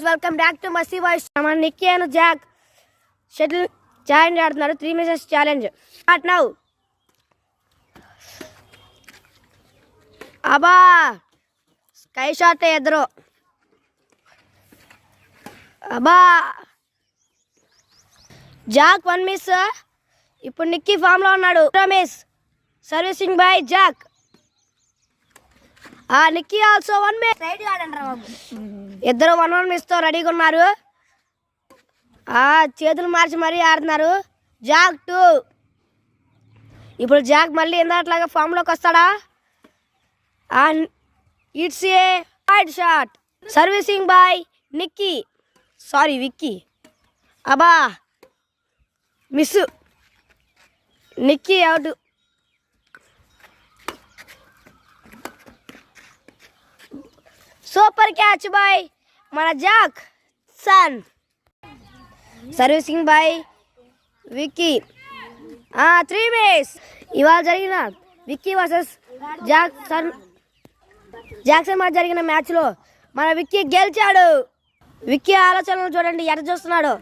Welcome back to Masi voice. మన Nikki and Jack shuttle challenge ఆడుతున్నారు. 3 minutes challenge start now. అబ్బా sky shot ఎదురు. అబ్బా జాక్ 1 miss. ఇప్పుడు నిక్కీ ఫామ్ లో ఉన్నాడు. Miss servicing by Jack. Nikki also 1 miss. ఇద్దరు 1 miss తో రెడీగా ఉన్నారు. చేతులు మార్చి మరీ ఆడుతున్నారు. జాక్ 2. ఇప్పుడు జాక్ మళ్ళీ ఇందాట్లాగా ఫామ్ లోకి వస్తాడా? It's a wide shot servicing by Nikki, sorry Vicky. అబ్బా miss. Nikki out. Super catch by మన Jackson. Servicing by Vicky. 3 miss. ఇవాళ జరిగిన విక్కీ వర్సెస్ జాక్సన్ మధ్య జరిగిన మ్యాచ్లో మన విక్కీ గెలిచాడు. విక్కీ ఆలోచనలు చూడండి, ఎట చూస్తున్నాడు.